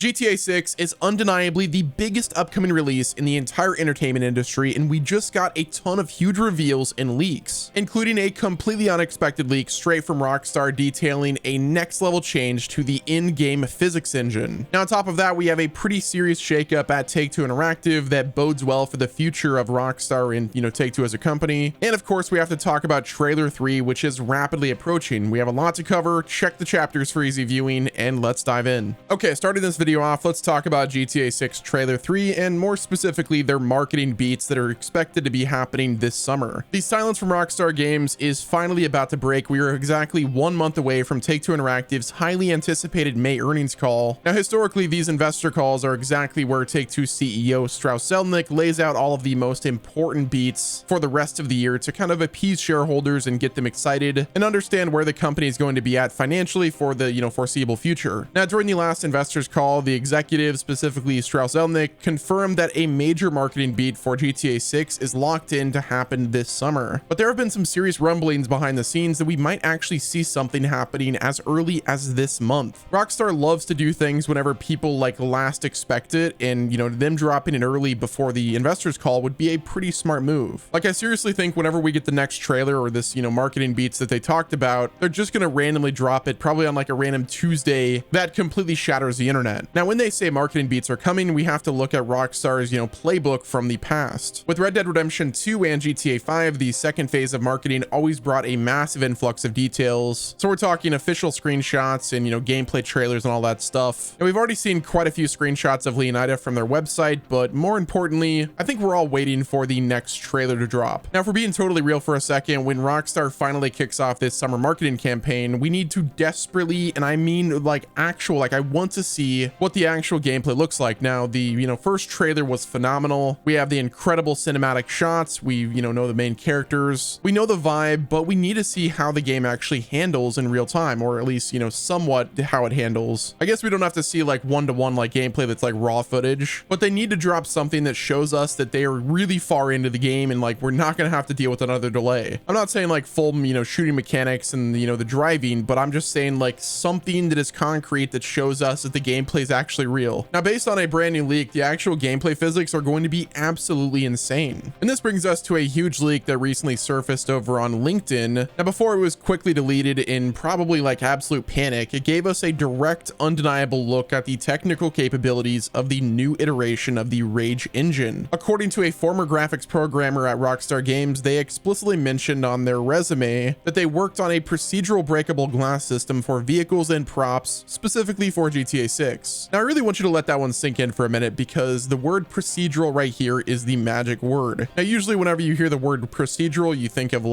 GTA 6 is undeniably the biggest upcoming release in the entire entertainment industry, and we just got a ton of huge reveals and leaks, including a completely unexpected leak straight from Rockstar detailing a next level change to the in-game physics engine. Now, on top of that, we have a pretty serious shakeup at Take-Two Interactive that bodes well for the future of Rockstar and, Take-Two as a company. And of course, we have to talk about Trailer 3, which is rapidly approaching. We have a lot to cover. Check the chapters for easy viewing, and let's dive in. Okay, starting this video off, let's talk about GTA 6 Trailer 3 and more specifically their marketing beats that are expected to be happening this summer. The silence from Rockstar Games is finally about to break. We are exactly 1 month away from Take-Two Interactive's highly anticipated May earnings call. Now, historically, these investor calls are exactly where Take-Two CEO Strauss Zelnick lays out all of the most important beats for the rest of the year to kind of appease shareholders and get them excited and understand where the company is going to be at financially for the foreseeable future. Now, during the last investors call, the executive, specifically Strauss Zelnick, confirmed that a major marketing beat for GTA 6 is locked in to happen this summer. But there have been some serious rumblings behind the scenes that we might actually see something happening as early as this month. Rockstar loves to do things whenever people last expect it, and them dropping it early before the investors call would be a pretty smart move. I seriously think whenever we get the next trailer or this marketing beats that they talked about, they're just gonna randomly drop it probably on a random Tuesday that completely shatters the internet. Now, when they say marketing beats are coming, we have to look at Rockstar's playbook from the past. With Red Dead Redemption 2 and GTA 5, the second phase of marketing always brought a massive influx of details. So we're talking official screenshots and gameplay trailers and all that stuff. And we've already seen quite a few screenshots of Leonida from their website, but more importantly, I think we're all waiting for the next trailer to drop. Now, if we're being totally real for a second, when Rockstar finally kicks off this summer marketing campaign, we need to desperately, and I mean I want to see what the actual gameplay looks like. Now, the first trailer was phenomenal. We have the incredible cinematic shots. We know the main characters. We know the vibe, but we need to see how the game actually handles in real time, or at least somewhat how it handles. I guess we don't have to see one-to-one gameplay that's raw footage, but they need to drop something that shows us that they are really far into the game and we're not gonna have to deal with another delay. I'm not saying full shooting mechanics and the driving, but I'm just saying something that is concrete that shows us that the gameplay is actually real. Now, based on a brand new leak, the actual gameplay physics are going to be absolutely insane. And this brings us to a huge leak that recently surfaced over on LinkedIn. Now, before it was quickly deleted in probably absolute panic, it gave us a direct, undeniable look at the technical capabilities of the new iteration of the Rage engine. According to a former graphics programmer at Rockstar Games, they explicitly mentioned on their resume that they worked on a procedural breakable glass system for vehicles and props, specifically for GTA 6. Now, I really want you to let that one sink in for a minute, because the word procedural right here is the magic word. Now, usually whenever you hear the word procedural, you think of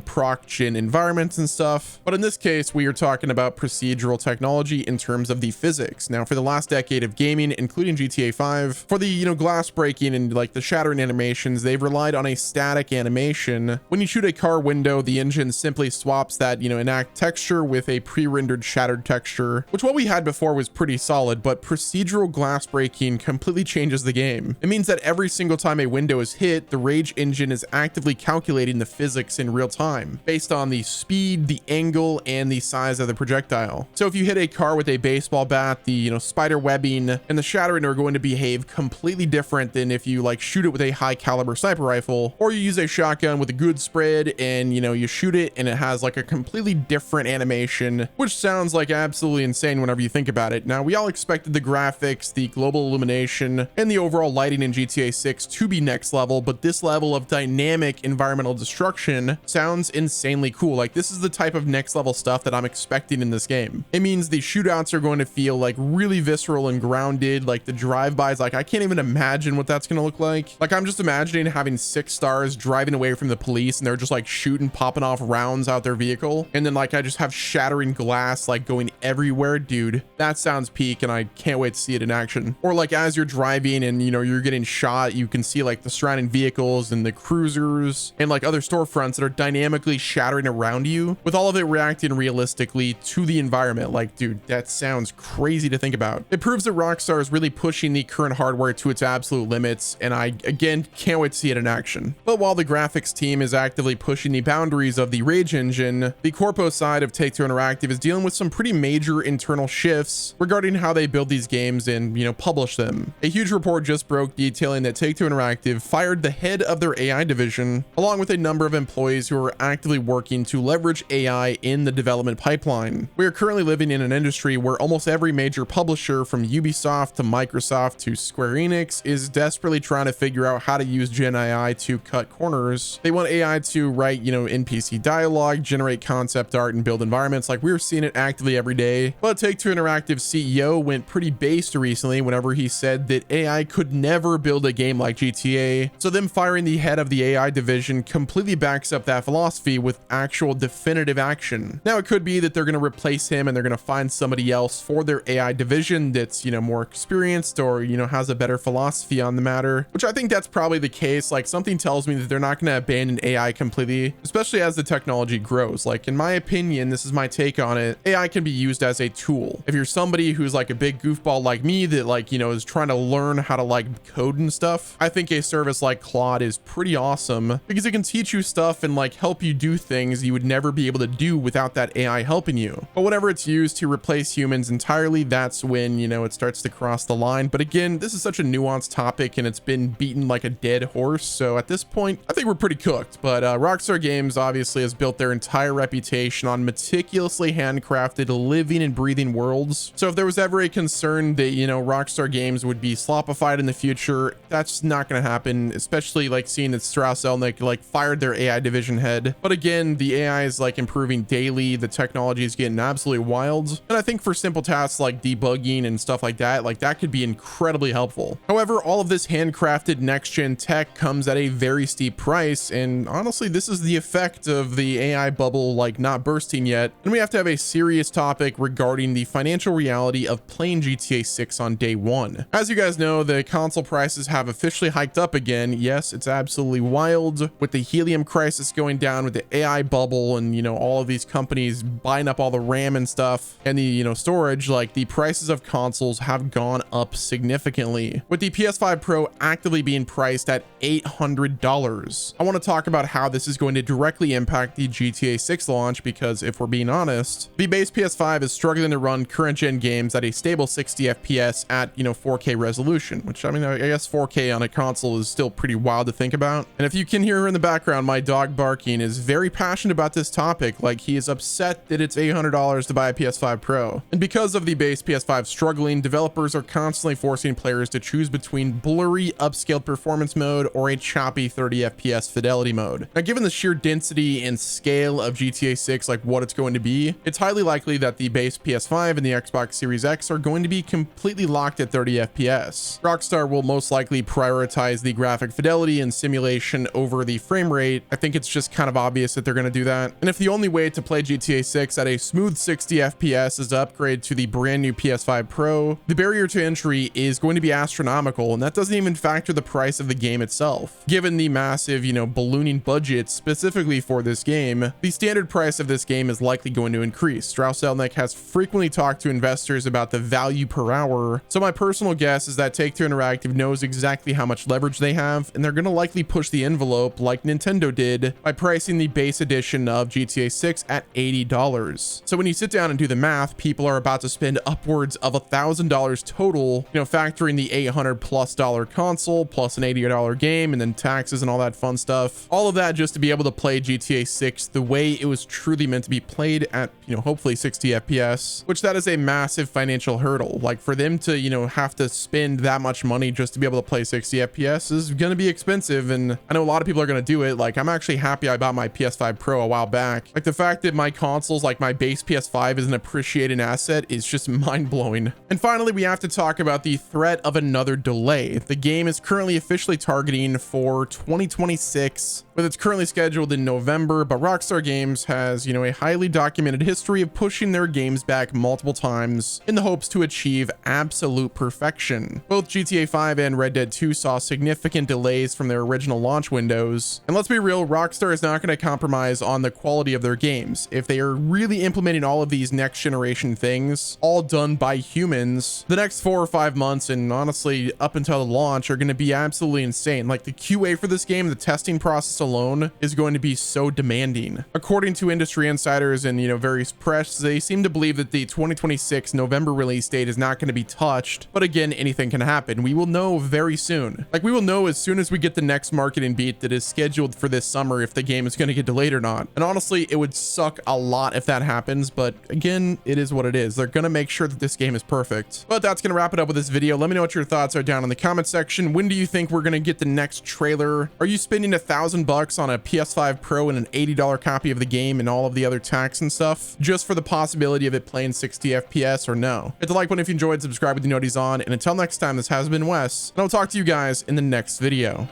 proc gen environments and stuff. But in this case, we are talking about procedural technology in terms of the physics. Now, for the last decade of gaming, including GTA 5, for the, glass breaking and the shattering animations, they've relied on a static animation. When you shoot a car window, the engine simply swaps that, enact texture with a pre-rendered shattered texture, which what we had before was pretty solid, but procedural glass breaking completely changes the game. It means that every single time a window is hit, the Rage engine is actively calculating the physics in real time based on the speed, the angle, and the size of the projectile. So if you hit a car with a baseball bat, the spider webbing and the shattering are going to behave completely different than if you shoot it with a high caliber sniper rifle, or you use a shotgun with a good spread and you shoot it and it has a completely different animation, which sounds absolutely insane whenever you think about it. Now, we all expected the graphics, the global illumination, and the overall lighting in GTA 6 to be next level, but this level of dynamic environmental destruction sounds insanely cool. This is the type of next level stuff that I'm expecting in this game. It means the shootouts are going to feel really visceral and grounded. The drive-bys, I can't even imagine what that's going to look like. I'm just imagining having 6 stars driving away from the police and they're just shooting, popping off rounds out their vehicle, and then I just have shattering glass going everywhere. Dude, that sounds peak, and I can't wait to see it in action. Or as you're driving and you're getting shot, you can see the surrounding vehicles and the cruisers and other storefronts that are dynamically shattering around you, with all of it reacting realistically to the environment. Dude, that sounds crazy to think about. It proves that Rockstar is really pushing the current hardware to its absolute limits, and I again can't wait to see it in action. But while the graphics team is actively pushing the boundaries of the Rage engine, the corpo side of Take-Two Interactive is dealing with some pretty major internal shifts regarding how they build build these games and, publish them. A huge report just broke detailing that Take-Two Interactive fired the head of their AI division, along with a number of employees who are actively working to leverage AI in the development pipeline. We are currently living in an industry where almost every major publisher, from Ubisoft to Microsoft to Square Enix, is desperately trying to figure out how to use Gen AI to cut corners. They want AI to write, NPC dialogue, generate concept art, and build environments. Like, we're seeing it actively every day. But Take-Two Interactive CEO went pretty based recently whenever he said that AI could never build a game like GTA. So them firing the head of the AI division completely backs up that philosophy with actual definitive action. Now, it could be that they're going to replace him and they're going to find somebody else for their AI division that's, more experienced or, has a better philosophy on the matter, which I think that's probably the case. Like, something tells me that they're not going to abandon AI completely, especially as the technology grows. Like, in my opinion, this is my take on it, AI can be used as a tool. If you're somebody who's like a big goofball like me that is trying to learn how to code and stuff, I think a service like Claude is pretty awesome because it can teach you stuff and help you do things you would never be able to do without that AI helping you. But whenever it's used to replace humans entirely, that's when, it starts to cross the line. But again, this is such a nuanced topic and it's been beaten like a dead horse. So at this point, I think we're pretty cooked. But Rockstar Games obviously has built their entire reputation on meticulously handcrafted, living and breathing worlds. So if there was ever a concern that, Rockstar Games would be sloppified in the future, that's not going to happen, especially seeing that Strauss Zelnick fired their AI division head. But again, the AI is improving daily. The technology is getting absolutely wild. And I think for simple tasks like debugging and stuff like that could be incredibly helpful. However, all of this handcrafted next-gen tech comes at a very steep price. And honestly, this is the effect of the AI bubble not bursting yet. And we have to have a serious topic regarding the financial reality of playing GTA 6 on day one. As you guys know, the console prices have officially hiked up again. Yes, it's absolutely wild with the helium crisis going down, with the AI bubble and, all of these companies buying up all the RAM and stuff and the, storage. The prices of consoles have gone up significantly, with the PS5 Pro actively being priced at $800. I want to talk about how this is going to directly impact the GTA 6 launch, because if we're being honest, the base PS5 is struggling to run current gen games at a stable 60 FPS at 4K resolution, which I guess 4K on a console is still pretty wild to think about. And if you can hear her in the background, my dog barking is very passionate about this topic. He is upset that it's $800 to buy a PS5 Pro. And because of the base PS5 struggling, developers are constantly forcing players to choose between blurry upscaled performance mode or a choppy 30 FPS fidelity mode. Now, given the sheer density and scale of GTA 6, what it's going to be, it's highly likely that the base PS5 and the Xbox Series X are going to be completely locked at 30 FPS. Rockstar will most likely prioritize the graphic fidelity and simulation over the frame rate. I think it's just kind of obvious that they're going to do that. And if the only way to play GTA 6 at a smooth 60 FPS is to upgrade to the brand new PS5 Pro, the barrier to entry is going to be astronomical, and that doesn't even factor the price of the game itself. Given the massive, ballooning budget specifically for this game, the standard price of this game is likely going to increase. Strauss Zelnick has frequently talked to investors about the value per hour, so my personal guess is that Take-Two Interactive knows exactly how much leverage they have, and they're going to likely push the envelope like Nintendo did by pricing the base edition of GTA 6 at $80. So when you sit down and do the math, people are about to spend upwards of $1,000 total, factoring the $800+ console plus an $80 game and then taxes and all that fun stuff. All of that just to be able to play GTA 6 the way it was truly meant to be played at, hopefully 60 FPS, which that is a massive financial hurdle. For them to, have to spend that much money just to be able to play 60 FPS is going to be expensive. And I know a lot of people are going to do it. I'm actually happy I bought my PS5 Pro a while back. The fact that my consoles, my base PS5 is an appreciated asset is just mind blowing. And finally, we have to talk about the threat of another delay. The game is currently officially targeting for 2026, with it's currently scheduled in November, but Rockstar Games has, a highly documented history of pushing their games back multiple times in the hopes to achieve absolute perfection. Both GTA 5 and Red Dead 2 saw significant delays from their original launch windows. And let's be real, Rockstar is not going to compromise on the quality of their games. If they are really implementing all of these next generation things, all done by humans, the next 4 or 5 months, and honestly up until the launch, are going to be absolutely insane. The QA for this game, the testing process alone is going to be so demanding. According to industry insiders and, various press, they seem to believe that the 2026 November release release date is not going to be touched. But again, anything can happen. We will know very soon. Like, we will know as soon as we get the next marketing beat that is scheduled for this summer if the game is going to get delayed or not. And honestly, it would suck a lot if that happens, but again, it is what it is. They're going to make sure that this game is perfect. But that's going to wrap it up with this video. Let me know what your thoughts are down in the comment section. When do you think we're going to get the next trailer? Are you spending $1,000 on a PS5 Pro and an $80 copy of the game and all of the other tax and stuff just for the possibility of it playing 60 FPS, or no? Hit the like button if you enjoyed, subscribe with the noties on, and until next time, this has been Wes, and I'll talk to you guys in the next video.